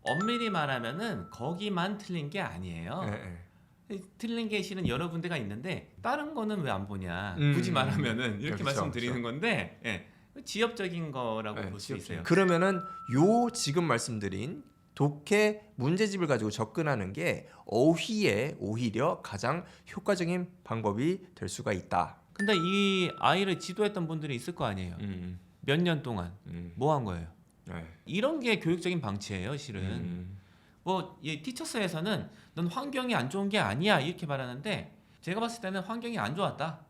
엄밀히 말하면은 거기만 틀린 게 아니에요. 틀린 게 실은 여러 군데가 있는데 다른 거는 왜 안 보냐. 굳이 말하면은 이렇게 그렇죠, 말씀드리는 그렇죠. 건데 지엽적인 거라고 네, 볼 수 있어요. 그러면은 요 지금 말씀드린 독해 문제집을 가지고 접근하는 게 어휘에 오히려 가장 효과적인 방법이 될 수가 있다. 근데 이 아이를 지도했던 분들이 있을 거 아니에요. 몇 년 동안 뭐 한 거예요? 네. 이런 게 교육적인 방치예요, 실은. 뭐 이 티처스에서는 넌 환경이 안 좋은 게 아니야 이렇게 말하는데 제가 봤을 때는 환경이 안 좋았다.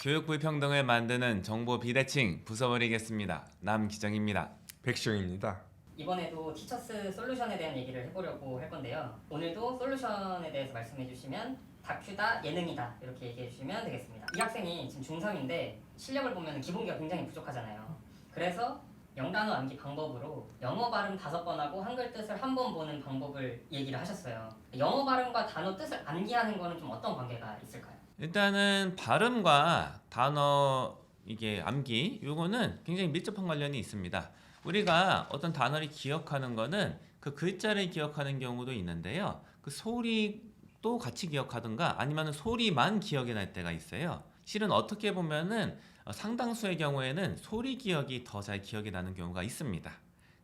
교육 불평등을 만드는 정보 비대칭 부숴버리겠습니다. 남기정입니다. 백시영입니다. 이번에도 티처스 솔루션에 대한 얘기를 해보려고 할 건데요. 오늘도 솔루션에 대해서 말씀해 주시면 다큐다, 예능이다 이렇게 얘기해 주시면 되겠습니다. 이 학생이 지금 중3인데 실력을 보면 기본기가 굉장히 부족하잖아요. 그래서 영단어 암기 방법으로 영어 발음 5번 하고 한글 뜻을 한 번 보는 방법을 얘기를 하셨어요. 영어 발음과 단어 뜻을 암기하는 거는 좀 어떤 관계가 있을까요? 일단은 발음과 단어 이게 암기 요거는 굉장히 밀접한 관련이 있습니다. 우리가 어떤 단어를 기억하는 거는 그 글자를 기억하는 경우도 있는데요. 그 소리도 같이 기억하든가 아니면 소리만 기억이 날 때가 있어요. 실은 어떻게 보면은 상당수의 경우에는 소리 기억이 더 잘 기억이 나는 경우가 있습니다.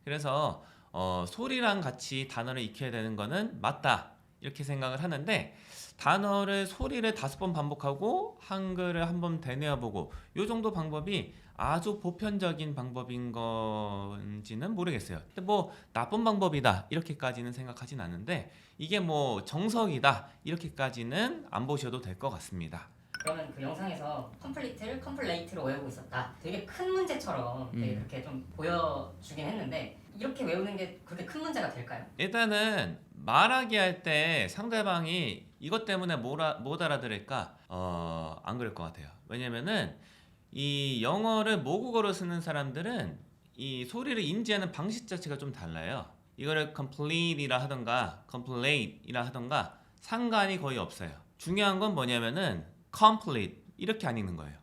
그래서 소리랑 같이 단어를 익혀야 되는 거는 맞다 이렇게 생각을 하는데 단어를 소리를 5번 반복하고 한글을 한번 되뇌어보고 요 정도 방법이 아주 보편적인 방법인 건지는 모르겠어요. 근데 뭐 나쁜 방법이다 이렇게까지는 생각하진 않는데 이게 뭐 정석이다 이렇게까지는 안 보셔도 될 것 같습니다. 그러면 그 영상에서 컴플리트를 컴플레이트로 외우고 있었다. 되게 큰 문제처럼 되게 그렇게 좀 보여주긴 했는데 이렇게 외우는 게 그렇게 큰 문제가 될까요? 일단은 말하기 할 때 상대방이 이것 때문에 못 알아들을까? 안 그럴 것 같아요. 왜냐면은 이 영어를 모국어로 쓰는 사람들은 이 소리를 인지하는 방식 자체가 좀 달라요. 이거를 complete이라 하던가 complete이라 하던가 상관이 거의 없어요. 중요한 건 뭐냐면은 complete 이렇게 안 읽는 거예요.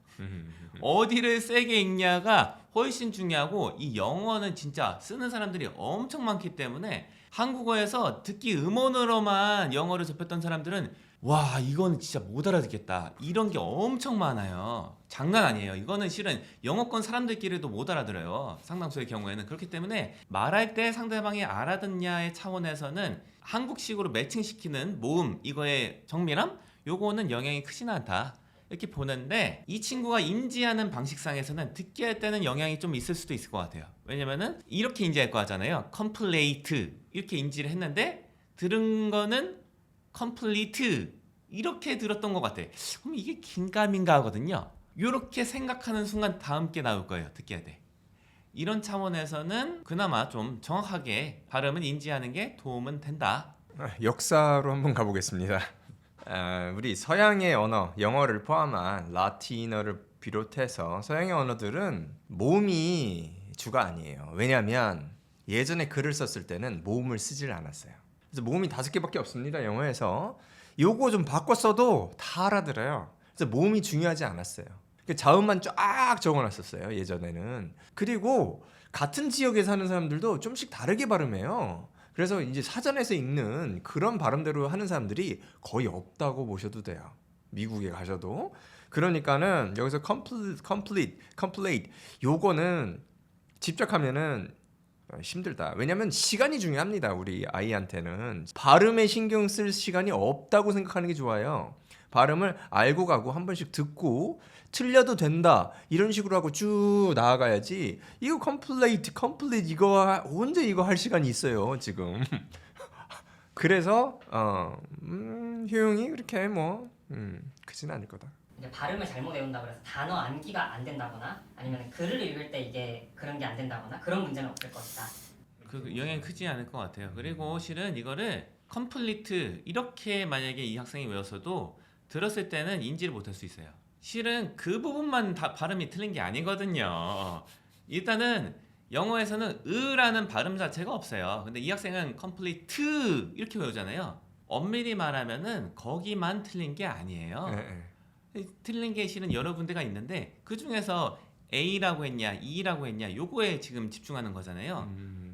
어디를 세게 읽냐가 훨씬 중요하고 이 영어는 진짜 쓰는 사람들이 엄청 많기 때문에 한국어에서 듣기 음원으로만 영어를 접했던 사람들은 와 이거는 진짜 못 알아듣겠다 이런 게 엄청 많아요. 장난 아니에요. 이거는 실은 영어권 사람들끼리도 못 알아들어요. 상당수의 경우에는. 그렇기 때문에 말할 때 상대방이 알아듣냐의 차원에서는 한국식으로 매칭시키는 모음 이거의 정밀함 요거는 영향이 크지는 않다 이렇게 보는데 이 친구가 인지하는 방식상에서는 듣기 할 때는 영향이 좀 있을 수도 있을 것 같아요. 왜냐면은 이렇게 인지할 거 하잖아요. complete 이렇게 인지를 했는데 들은 거는 complete 이렇게 들었던 것 같아. 그럼 이게 긴가민가 하거든요. 이렇게 생각하는 순간 다음 게 나올 거예요. 듣기 할 때. 이런 차원에서는 그나마 좀 정확하게 발음을 인지하는 게 도움은 된다. 역사로 한번 가보겠습니다. 우리 서양의 언어, 영어를 포함한 라틴어를 비롯해서 서양의 언어들은 모음이 주가 아니에요. 왜냐하면 예전에 글을 썼을 때는 모음을 쓰질 않았어요. 그래서 모음이 5개밖에 없습니다. 영어에서. 요거 좀 바꿔 써도 다 알아들어요. 그래서 모음이 중요하지 않았어요. 자음만 쫙 적어놨었어요. 예전에는. 그리고 같은 지역에 사는 사람들도 좀씩 다르게 발음해요. 그래서 이제 사전에서 읽는 그런 발음대로 하는 사람들이 거의 없다고 보셔도 돼요. 미국에 가셔도. 그러니까는 여기서 complete 요거는 집착하면은 힘들다. 왜냐면 시간이 중요합니다. 우리 아이한테는 발음에 신경 쓸 시간이 없다고 생각하는 게 좋아요. 발음을 알고 가고 한 번씩 듣고 틀려도 된다 이런 식으로 하고 쭉 나아가야지. 이거 complete 이거 언제 이거 할 시간이 있어요 지금. 그래서 효용이 그렇게 뭐 크진 않을 거다. 이제 발음을 잘못 외운다 그래서 단어 암기가 안 된다거나 아니면 글을 읽을 때 이게 그런 게 안 된다거나 그런 문제는 없을 것이다. 그 영향이 크지 않을 것 같아요. 그리고 실은 이거를 complete 이렇게 만약에 이 학생이 외웠어도 들었을 때는 인지를 못할 수 있어요. 실은 그 부분만 다 발음이 틀린 게 아니거든요. 일단은 영어에서는 으라는 발음 자체가 없어요. 근데 이 학생은 complete 이렇게 외우잖아요. 엄밀히 말하면은 거기만 틀린 게 아니에요. 틀린 게 실은 여러 군데가 있는데 그 중에서 A라고 했냐 E라고 했냐 요거에 지금 집중하는 거잖아요.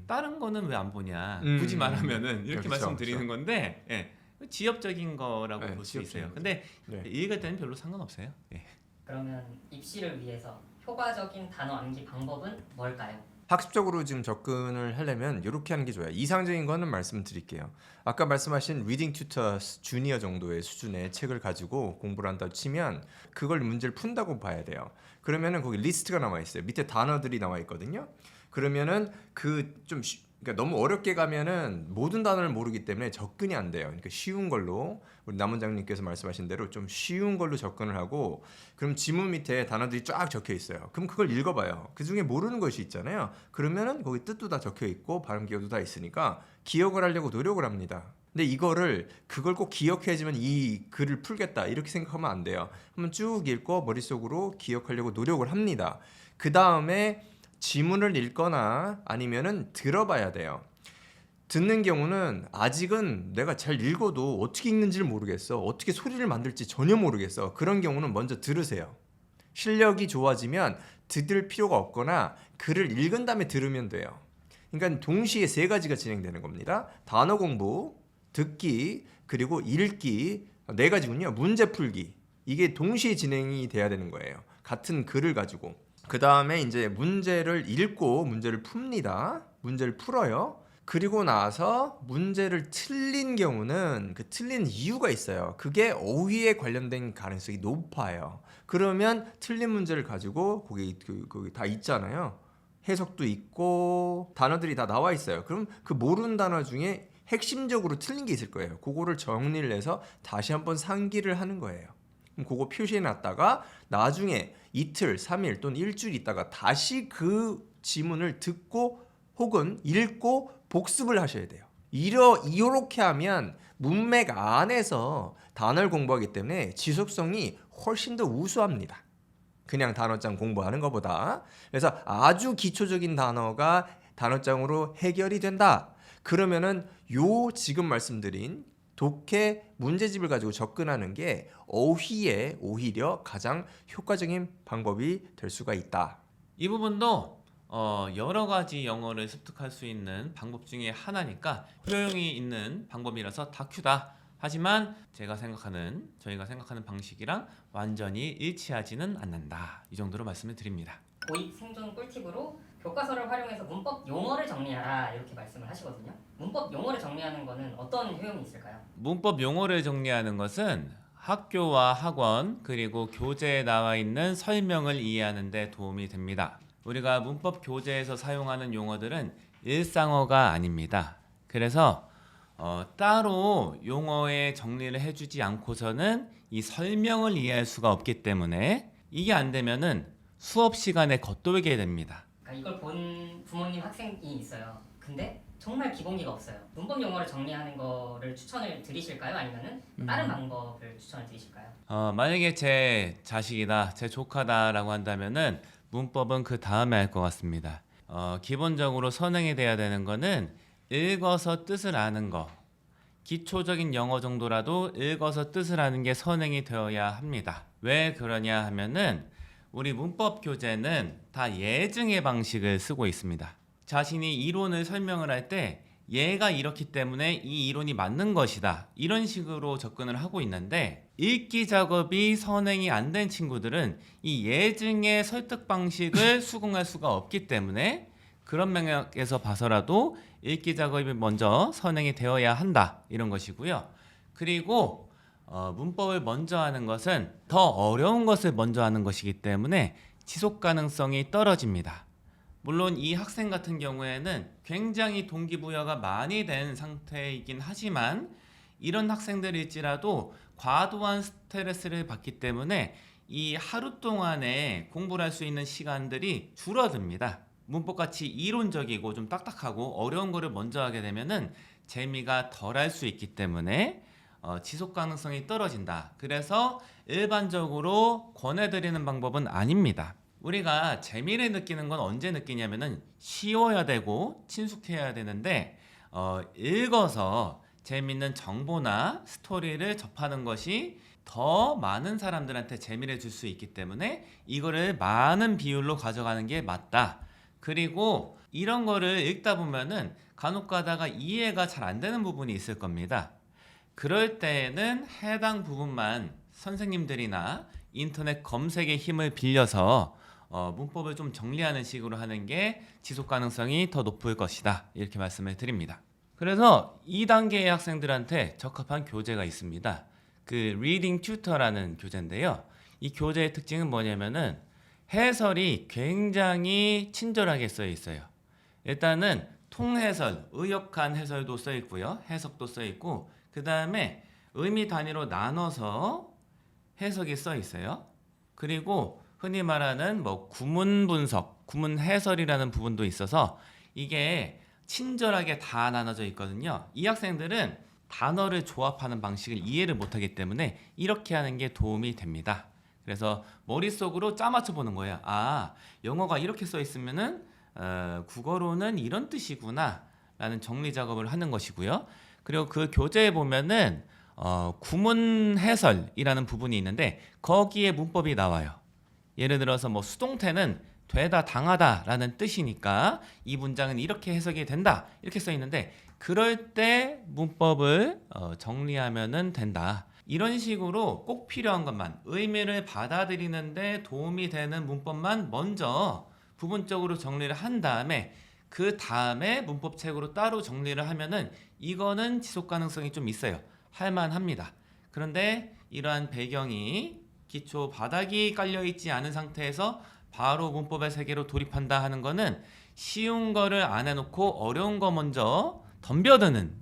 다른 거는 왜 안 보냐? 음. 굳이 말하면은 이렇게 그쵸, 말씀드리는 그쵸. 건데 예. 지엽적인 거라고 네, 볼 수 지엽적인 있어요. 거죠. 근데 네. 읽을 때는 별로 상관없어요. 예. 그러면 입시를 위해서 효과적인 단어 암기 방법은 뭘까요? 학습적으로 지금 접근을 하려면 이렇게 하는 게 좋아요. 이상적인 거는 말씀드릴게요. 아까 말씀하신 리딩 튜터 주니어 정도의 수준의 책을 가지고 공부를 한다고 치면 그걸 문제를 푼다고 봐야 돼요. 그러면은 거기 리스트가 나와 있어요. 밑에 단어들이 나와 있거든요. 그러면은 그러니까 너무 어렵게 가면은 모든 단어를 모르기 때문에 접근이 안 돼요. 그러니까 쉬운 걸로 우리 남원장님께서 말씀하신 대로 좀 쉬운 걸로 접근을 하고 그럼 지문 밑에 단어들이 쫙 적혀 있어요. 그럼 그걸 읽어봐요. 그 중에 모르는 것이 있잖아요. 그러면은 거기 뜻도 다 적혀 있고 발음 기호도 다 있으니까 기억을 하려고 노력을 합니다. 근데 그걸 꼭 기억해야지만 이 글을 풀겠다 이렇게 생각하면 안 돼요. 한번 쭉 읽고 머릿속으로 기억하려고 노력을 합니다. 그 다음에 지문을 읽거나 아니면은 들어봐야 돼요. 듣는 경우는 아직은 내가 잘 읽어도 어떻게 읽는지를 모르겠어. 어떻게 소리를 만들지 전혀 모르겠어. 그런 경우는 먼저 들으세요. 실력이 좋아지면 들을 필요가 없거나 글을 읽은 다음에 들으면 돼요. 그러니까 동시에 세 가지가 진행되는 겁니다. 단어 공부, 듣기, 그리고 읽기, 네 가지군요. 문제 풀기. 이게 동시에 진행이 돼야 되는 거예요. 같은 글을 가지고. 그 다음에 이제 문제를 읽고 문제를 풉니다. 문제를 풀어요. 그리고 나서 문제를 틀린 경우는 그 틀린 이유가 있어요. 그게 어휘에 관련된 가능성이 높아요. 그러면 틀린 문제를 가지고 거기 다 있잖아요. 해석도 있고 단어들이 다 나와 있어요. 그럼 그 모르는 단어 중에 핵심적으로 틀린 게 있을 거예요. 그거를 정리를 해서 다시 한번 상기를 하는 거예요. 그럼 그거 표시해 놨다가 나중에 이틀, 3일 또는 일주일 있다가 다시 그 지문을 듣고 혹은 읽고 복습을 하셔야 돼요. 이렇게 하면 문맥 안에서 단어를 공부하기 때문에 지속성이 훨씬 더 우수합니다. 그냥 단어장 공부하는 것보다. 그래서 아주 기초적인 단어가 단어장으로 해결이 된다. 그러면은 지금 말씀드린 독해 문제집을 가지고 접근하는 게 어휘에 오히려 가장 효과적인 방법이 될 수가 있다. 이 부분도 여러 가지 영어를 습득할 수 있는 방법 중에 하나니까 효용이 있는 방법이라서 다큐다. 하지만 저희가 생각하는 방식이랑 완전히 일치하지는 않는다. 이 정도로 말씀을 드립니다. 고익 생존 꿀팁으로 교과서를 활용해서 문법 용어를 정리하라 이렇게 말씀을 하시거든요. 문법 용어를 정리하는 거는 어떤 효용이 있을까요? 문법 용어를 정리하는 것은 학교와 학원 그리고 교재에 나와 있는 설명을 이해하는 데 도움이 됩니다. 우리가 문법 교재에서 사용하는 용어들은 일상어가 아닙니다. 그래서 따로 용어의 정리를 해주지 않고서는 이 설명을 이해할 수가 없기 때문에 이게 안 되면은 수업 시간에 겉돌게 됩니다. 그러니까 이걸 본 부모님 학생이 있어요. 근데 정말 기본기가 없어요. 문법 용어를 정리하는 거를 추천을 드리실까요? 아니면은 다른 방법을 추천을 드리실까요? 만약에 제 자식이다, 제 조카다라고 한다면은 문법은 그 다음에 할 것 같습니다. 기본적으로 선행이 돼야 되는 거는 읽어서 뜻을 아는 거. 기초적인 영어 정도라도 읽어서 뜻을 아는 게 선행이 되어야 합니다. 왜 그러냐 하면은 우리 문법 교재는 다 예증의 방식을 쓰고 있습니다. 자신이 이론을 설명을 할 때 얘가 이렇기 때문에 이 이론이 맞는 것이다. 이런 식으로 접근을 하고 있는데 읽기 작업이 선행이 안 된 친구들은 이 예증의 설득 방식을 수긍할 수가 없기 때문에 그런 맥락에서 봐서라도 읽기 작업이 먼저 선행이 되어야 한다. 이런 것이고요. 그리고 문법을 먼저 하는 것은 더 어려운 것을 먼저 하는 것이기 때문에 지속 가능성이 떨어집니다. 물론 이 학생 같은 경우에는 굉장히 동기부여가 많이 된 상태이긴 하지만 이런 학생들일지라도 과도한 스트레스를 받기 때문에 이 하루 동안에 공부를 할 수 있는 시간들이 줄어듭니다. 문법같이 이론적이고 좀 딱딱하고 어려운 거를 먼저 하게 되면은 재미가 덜할 수 있기 때문에 지속 가능성이 떨어진다. 그래서 일반적으로 권해드리는 방법은 아닙니다. 우리가 재미를 느끼는 건 언제 느끼냐면은 쉬워야 되고 친숙해야 되는데 읽어서 재밌는 정보나 스토리를 접하는 것이 더 많은 사람들한테 재미를 줄 수 있기 때문에 이거를 많은 비율로 가져가는 게 맞다. 그리고 이런 거를 읽다 보면은 간혹 가다가 이해가 잘 안 되는 부분이 있을 겁니다. 그럴 때에는 해당 부분만 선생님들이나 인터넷 검색의 힘을 빌려서 문법을 좀 정리하는 식으로 하는 게 지속 가능성이 더 높을 것이다. 이렇게 말씀을 드립니다. 그래서 2단계의 학생들한테 적합한 교재가 있습니다. 그 Reading Tutor라는 교재인데요. 이 교재의 특징은 뭐냐면은 해설이 굉장히 친절하게 써 있어요. 일단은 통해설, 의역한 해설도 써 있고요. 해석도 써 있고, 그 다음에 의미 단위로 나눠서 해석이 써 있어요. 그리고 흔히 말하는 뭐 구문 분석, 구문 해설이라는 부분도 있어서 이게 친절하게 다 나눠져 있거든요. 이 학생들은 단어를 조합하는 방식을 이해를 못하기 때문에 이렇게 하는 게 도움이 됩니다. 그래서 머릿속으로 짜맞춰 보는 거예요. 아, 영어가 이렇게 써 있으면은 국어로는 이런 뜻이구나 라는 정리 작업을 하는 것이고요. 그리고 그 교재에 보면은 구문 해설이라는 부분이 있는데 거기에 문법이 나와요. 예를 들어서 뭐 수동태는 되다 당하다 라는 뜻이니까 이 문장은 이렇게 해석이 된다 이렇게 써 있는데 그럴 때 문법을 정리하면 된다. 이런 식으로 꼭 필요한 것만, 의미를 받아들이는데 도움이 되는 문법만 먼저 부분적으로 정리를 한 다음에 그 다음에 문법책으로 따로 정리를 하면은 이거는 지속 가능성이 좀 있어요. 할만합니다. 그런데 이러한 배경이 기초 바닥이 깔려 있지 않은 상태에서 바로 문법의 세계로 돌입한다 하는 거는 쉬운 거를 안 해놓고 어려운 거 먼저 덤벼드는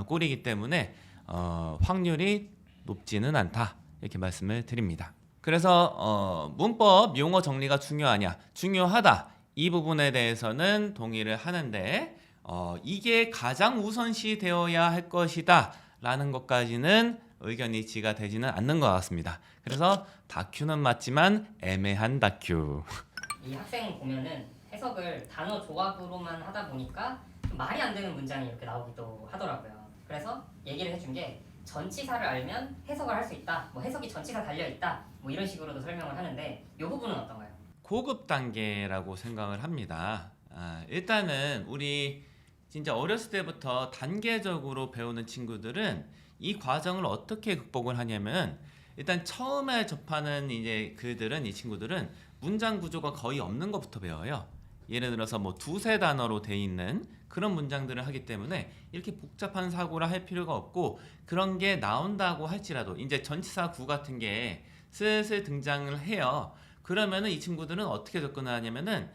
꼴이기 때문에 확률이 높지는 않다 이렇게 말씀을 드립니다. 그래서 문법 용어 정리가 중요하냐? 중요하다. 이 부분에 대해서는 동의를 하는데 이게 가장 우선시 되어야 할 것이다 라는 것까지는 의견 일치가 되지는 않는 것 같습니다. 그래서 다큐는 맞지만 애매한 다큐. 이 학생 보면은 해석을 단어 조합으로만 하다 보니까 좀 말이 안 되는 문장이 이렇게 나오기도 하더라고요. 그래서 얘기를 해준 게 전치사를 알면 해석을 할 수 있다. 뭐 해석이 전치사 달려 있다. 뭐 이런 식으로도 설명을 하는데 이 부분은 어떤가요? 고급 단계라고 생각을 합니다. 일단은 우리 진짜 어렸을 때부터 단계적으로 배우는 친구들은 이 과정을 어떻게 극복을 하냐면 일단 처음에 접하는 이제 그들은 이 친구들은 문장 구조가 거의 없는 것부터 배워요. 예를 들어서 뭐 두세 단어로 돼 있는 그런 문장들을 하기 때문에 이렇게 복잡한 사고를 할 필요가 없고 그런 게 나온다고 할지라도 이제 전치사 구 같은 게 슬슬 등장을 해요. 그러면은 이 친구들은 어떻게 접근을 하냐면은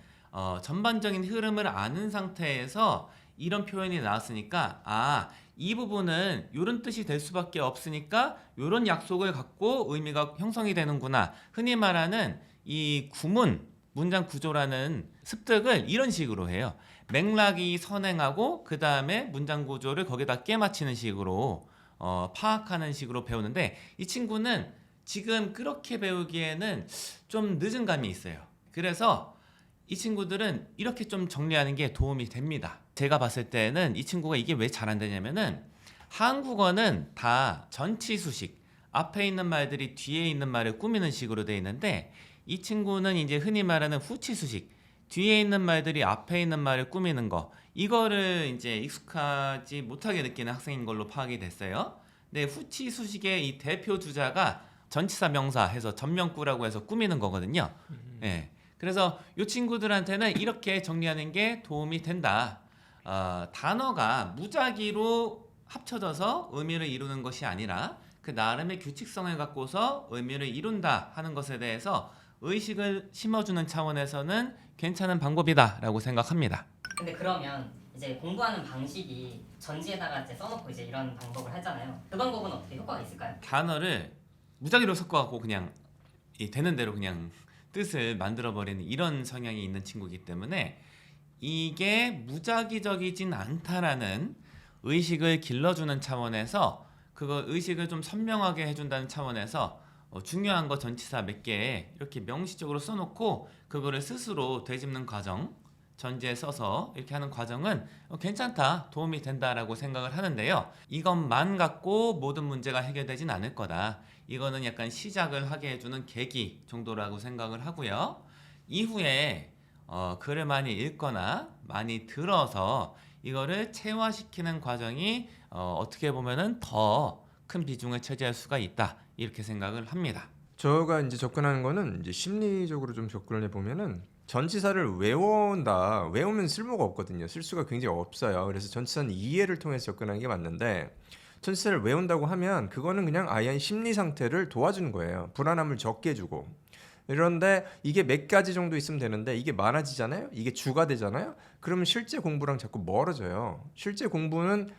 전반적인 흐름을 아는 상태에서 이런 표현이 나왔으니까 이 부분은 이런 뜻이 될 수밖에 없으니까 이런 약속을 갖고 의미가 형성이 되는구나. 흔히 말하는 이 구문 문장 구조라는 습득을 이런 식으로 해요. 맥락이 선행하고 그 다음에 문장 구조를 거기다 깨맞추는 식으로 파악하는 식으로 배우는데 이 친구는 지금 그렇게 배우기에는 좀 늦은 감이 있어요. 그래서 이 친구들은 이렇게 좀 정리하는 게 도움이 됩니다. 제가 봤을 때는 이 친구가 이게 왜 잘 안 되냐면은 한국어는 다 전치수식, 앞에 있는 말들이 뒤에 있는 말을 꾸미는 식으로 되어 있는데 이 친구는 이제 흔히 말하는 후치수식, 뒤에 있는 말들이 앞에 있는 말을 꾸미는 거, 이거를 이제 익숙하지 못하게 느끼는 학생인 걸로 파악이 됐어요. 근데 후치수식의 이 대표 주자가 전치사 명사 해서 전명구라고 해서 꾸미는 거거든요. 예. 그래서 이 친구들한테는 이렇게 정리하는 게 도움이 된다. 단어가 무작위로 합쳐져서 의미를 이루는 것이 아니라 그 나름의 규칙성을 갖고서 의미를 이룬다 하는 것에 대해서 의식을 심어주는 차원에서는 괜찮은 방법이다라고 생각합니다. 근데 그러면 이제 공부하는 방식이 전지에다가 이제 써놓고 이제 이런 방법을 하잖아요. 그 방법은 어떻게 효과가 있을까요? 단어를 무작위로 섞어갖고 그냥 되는 대로 그냥 뜻을 만들어버리는 이런 성향이 있는 친구이기 때문에 이게 무작위적이진 않다라는 의식을 길러주는 차원에서 그거 의식을 좀 선명하게 해준다는 차원에서 중요한 거 전치사 몇 개 이렇게 명시적으로 써놓고 그거를 스스로 되짚는 과정, 전제에 써서 이렇게 하는 과정은 괜찮다, 도움이 된다라고 생각을 하는데요. 이것만 갖고 모든 문제가 해결되진 않을 거다. 이거는 약간 시작을 하게 해주는 계기 정도라고 생각을 하고요. 이후에 글을 많이 읽거나 많이 들어서 이거를 체화시키는 과정이 어떻게 보면은 더 큰 비중을 차지할 수가 있다 이렇게 생각을 합니다. 저가 이제 접근하는 거는 이제 심리적으로 좀 접근을 해보면은 전치사를 외운다. 외우면 쓸모가 없거든요. 쓸 수가 굉장히 없어요. 그래서 전치사는 이해를 통해서 접근하는 게 맞는데 전치사를 외운다고 하면 그거는 그냥 아이의 심리 상태를 도와주는 거예요. 불안함을 적게 해주고. 그런데 이게 몇 가지 정도 있으면 되는데 이게 많아지잖아요. 이게 주가 되잖아요. 그러면 실제 공부랑 자꾸 멀어져요. 실제 공부는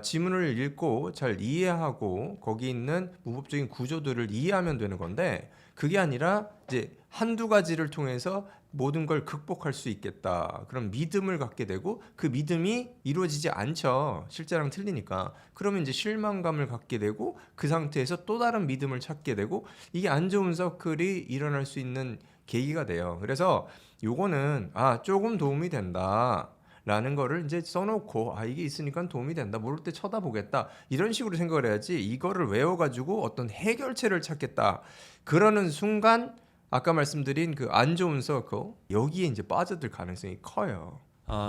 지문을 읽고 잘 이해하고 거기 있는 문법적인 구조들을 이해하면 되는 건데 그게 아니라 이제 한두 가지를 통해서 모든 걸 극복할 수 있겠다. 그런 믿음을 갖게 되고 그 믿음이 이루어지지 않죠. 실제랑 틀리니까. 그러면 이제 실망감을 갖게 되고 그 상태에서 또 다른 믿음을 찾게 되고 이게 안 좋은 서클이 일어날 수 있는 계기가 돼요. 그래서 요거는 조금 도움이 된다. 라는 거를 이제 써놓고 이게 있으니까 도움이 된다. 모를 때 쳐다보겠다. 이런 식으로 생각을 해야지 이거를 외워가지고 어떤 해결책을 찾겠다. 그러는 순간 아까 말씀드린 그 안 좋은 서클 여기에 이제 빠져들 가능성이 커요.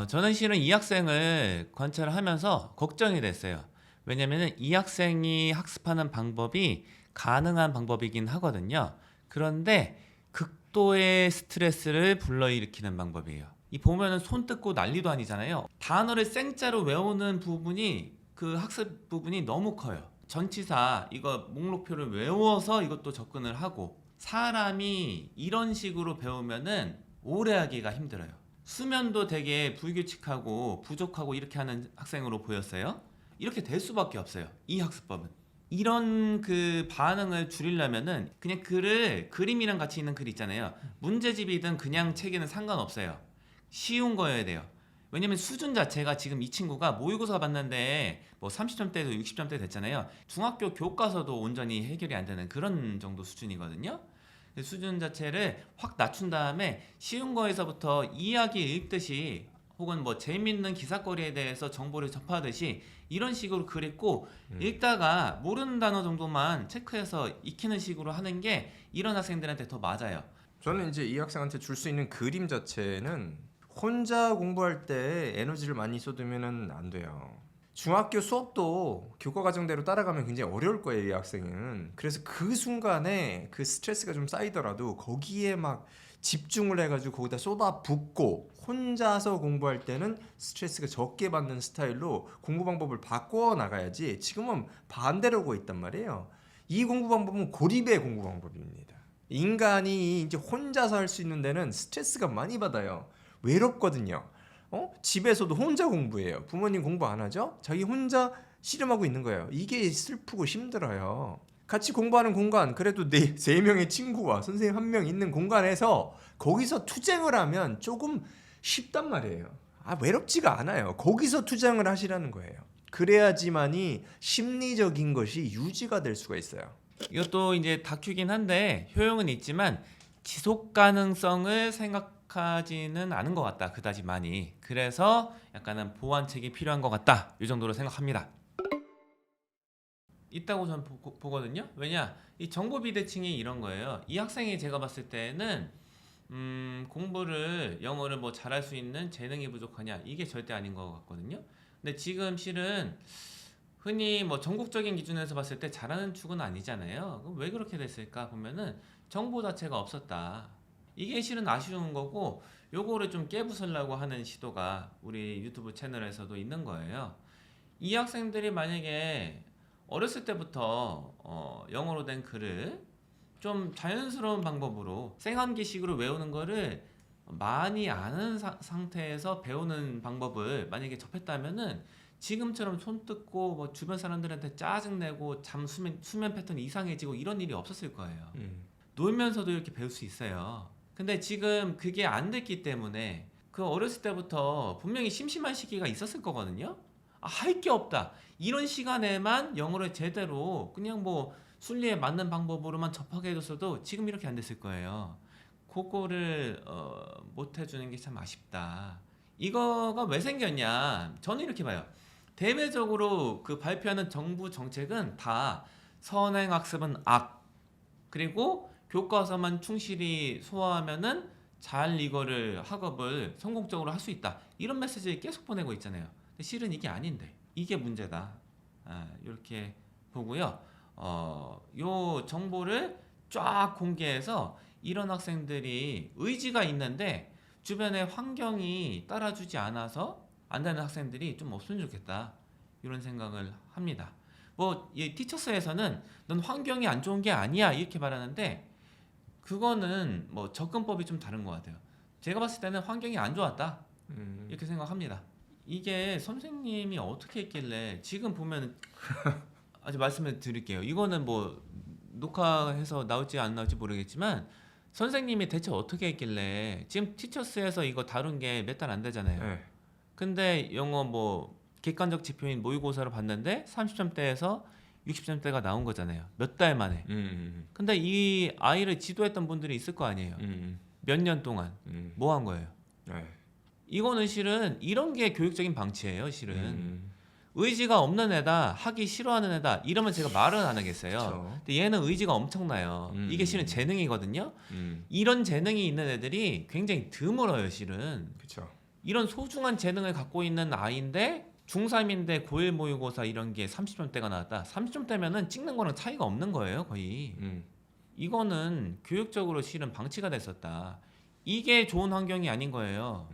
저는 실은 이 학생을 관찰하면서 걱정이 됐어요. 왜냐면은 이 학생이 학습하는 방법이 가능한 방법이긴 하거든요. 그런데 극도의 스트레스를 불러일으키는 방법이에요. 이 보면은 손 뜯고 난리도 아니잖아요. 단어를 생짜로 외우는 부분이 그 학습 부분이 너무 커요. 전치사 이거 목록표를 외워서 이것도 접근을 하고 사람이 이런 식으로 배우면은 오래 하기가 힘들어요. 수면도 되게 불규칙하고 부족하고 이렇게 하는 학생으로 보였어요. 이렇게 될 수밖에 없어요. 이 학습법은. 이런 그 반응을 줄이려면은 그냥 글을 그림이랑 같이 있는 글 있잖아요. 문제집이든 그냥 책에는 상관없어요. 쉬운 거여야 돼요. 왜냐면 수준 자체가 지금 이 친구가 모의고사 봤는데 뭐 30점대에서 60점대 됐잖아요. 중학교 교과서도 온전히 해결이 안 되는 그런 정도 수준이거든요. 수준 자체를 확 낮춘 다음에 쉬운 거에서부터 이야기 읽듯이 혹은 뭐 재밌는 기사거리에 대해서 정보를 접하듯이 이런 식으로 글 읽고 읽다가 모르는 단어 정도만 체크해서 익히는 식으로 하는 게 이런 학생들한테 더 맞아요. 저는 이제 이 학생한테 줄 수 있는 그림 자체는 혼자 공부할 때 에너지를 많이 쏟으면 안 돼요. 중학교 수업도 교과 과정대로 따라가면 굉장히 어려울 거예요, 이 학생은. 그래서 그 순간에 그 스트레스가 좀 쌓이더라도 거기에 막 집중을 해가지고 거기다 쏟아붓고 혼자서 공부할 때는 스트레스가 적게 받는 스타일로 공부 방법을 바꿔 나가야지 지금은 반대로 하고 있단 말이에요. 이 공부 방법은 고립의 공부 방법입니다. 인간이 이제 혼자서 할 수 있는 데는 스트레스가 많이 받아요. 외롭거든요. 집에서도 혼자 공부해요. 부모님 공부 안 하죠? 자기 혼자 씨름하고 있는 거예요. 이게 슬프고 힘들어요. 같이 공부하는 공간, 그래도 세 명의 친구와 선생님 한 명 있는 공간에서 거기서 투쟁을 하면 조금 쉽단 말이에요. 외롭지가 않아요. 거기서 투쟁을 하시라는 거예요. 그래야지만이 심리적인 것이 유지가 될 수가 있어요. 이것도 이제 다큐긴 한데 효용은 있지만 지속 가능성을 생각하지는 않은 것 같다. 그다지 많이. 그래서 약간은 보완책이 필요한 것 같다. 이 정도로 생각합니다. 있다고 저는 보거든요. 왜냐? 이 정보 비대칭이 이런 거예요. 이 학생이 제가 봤을 때는 공부를 영어를 뭐 잘할 수 있는 재능이 부족하냐 이게 절대 아닌 것 같거든요. 근데 지금 실은 흔히 뭐 전국적인 기준에서 봤을 때 잘하는 축은 아니잖아요. 그럼 왜 그렇게 됐을까 보면은 정보 자체가 없었다. 이게 실은 아쉬운 거고 요거를 좀 깨부수려고 하는 시도가 우리 유튜브 채널에서도 있는 거예요. 이 학생들이 만약에 어렸을 때부터 영어로 된 글을 좀 자연스러운 방법으로 생한기식으로 외우는 거를 많이 아는 상태에서 배우는 방법을 만약에 접했다면은 지금처럼 손 뜯고 뭐 주변 사람들한테 짜증내고 수면 패턴이 이상해지고 이런 일이 없었을 거예요. 놀면서도 이렇게 배울 수 있어요. 근데 지금 그게 안 됐기 때문에 그 어렸을 때부터 분명히 심심한 시기가 있었을 거거든요. 할 게 없다. 이런 시간에만 영어를 제대로 그냥 뭐 순리에 맞는 방법으로만 접하게 해줬어도 지금 이렇게 안 됐을 거예요. 그거를 못 해주는 게 참 아쉽다. 이거가 왜 생겼냐? 저는 이렇게 봐요. 대외적으로 그 발표하는 정부 정책은 다 선행학습은 악, 그리고 교과서만 충실히 소화하면은 잘 이거를 학업을 성공적으로 할 수 있다. 이런 메시지를 계속 보내고 있잖아요. 근데 실은 이게 아닌데 이게 문제다. 이렇게 보고요. 요 정보를 쫙 공개해서 이런 학생들이 의지가 있는데 주변의 환경이 따라주지 않아서 안 되는 학생들이 좀 없으면 좋겠다. 이런 생각을 합니다. 뭐 이 티처스에서는 넌 환경이 안 좋은 게 아니야 이렇게 말하는데 그거는 뭐 접근법이 좀 다른 것 같아요. 제가 봤을 때는 환경이 안 좋았다 이렇게 생각합니다. 이게 선생님이 어떻게 했길래 지금 보면 아주 말씀을 드릴게요. 이거는 뭐 녹화해서 나올지 안 나올지 모르겠지만 선생님이 대체 어떻게 했길래 지금 티처스에서 이거 다룬 게 몇 달 안 되잖아요. 네. 근데 영어 뭐 객관적 지표인 모의고사를 봤는데 30점대에서 60점대가 나온 거잖아요. 몇 달 만에. 근데 이 아이를 지도했던 분들이 있을 거 아니에요. 몇 년 동안 뭐 한 거예요? 네. 이거는 실은 이런 게 교육적인 방치예요. 실은 음. 의지가 없는 애다, 하기 싫어하는 애다 이러면 제가 말은 안 하겠어요. 그쵸. 근데 얘는 의지가 엄청나요. 이게 실은 재능이거든요. 이런 재능이 있는 애들이 굉장히 드물어요. 실은 그렇죠. 이런 소중한 재능을 갖고 있는 아이인데 중3인데 고1 모의고사 이런 게 30점대가 나왔다. 30점대면은 찍는 거랑 차이가 없는 거예요, 거의. 이거는 교육적으로 실은 방치가 됐었다. 이게 좋은 환경이 아닌 거예요.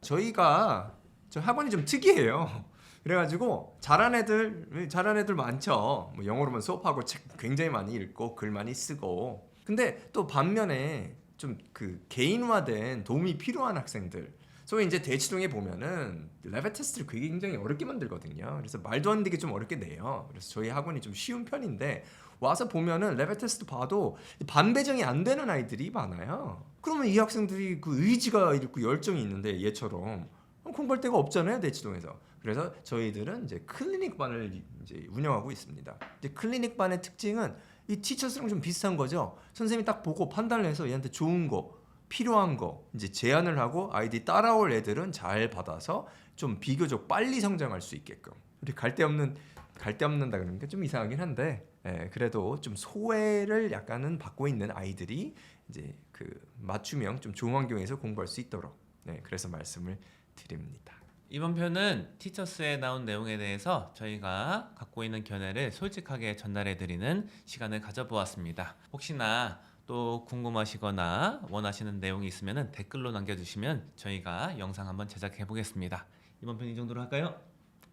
저희가 저 학원이 좀 특이해요. 그래가지고 잘한 애들 많죠. 뭐 영어로만 수업하고 책 굉장히 많이 읽고 글 많이 쓰고. 근데 또 반면에 좀 그 개인화된 도움이 필요한 학생들. 소위 이제 대치동에 보면은 레벨 테스트를 굉장히 어렵게 만들거든요. 그래서 말도 안 되게 좀 어렵게 내요. 그래서 저희 학원이 좀 쉬운 편인데 와서 보면은 레벨 테스트 봐도 반배정이 안 되는 아이들이 많아요. 그러면 이 학생들이 그 의지가 있고 열정이 있는데 얘처럼 공부할 데가 없잖아요, 대치동에서. 그래서 저희들은 이제 클리닉 반을 이제 운영하고 있습니다. 이제 클리닉 반의 특징은 이 티처스랑 좀 비슷한 거죠. 선생님이 딱 보고 판단을 해서 얘한테 좋은 거, 필요한 거 이제 제안을 하고 아이들이 따라올 애들은 잘 받아서 좀 비교적 빨리 성장할 수 있게끔. 우리 갈 데 없는다 그러는 게 좀 이상하긴 한데, 그래도 좀 소외를 약간은 받고 있는 아이들이 이제 그 맞춤형 좀 좋은 환경에서 공부할 수 있도록, 그래서 말씀을 드립니다. 이번 편은 티처스에 나온 내용에 대해서 저희가 갖고 있는 견해를 솔직하게 전달해드리는 시간을 가져보았습니다. 혹시나 또 궁금하시거나 원하시는 내용이 있으면 댓글로 남겨주시면 저희가 영상 한번 제작해 보겠습니다. 이번 편 이 정도로 할까요?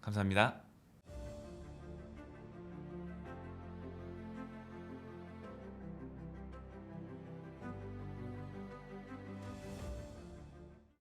감사합니다.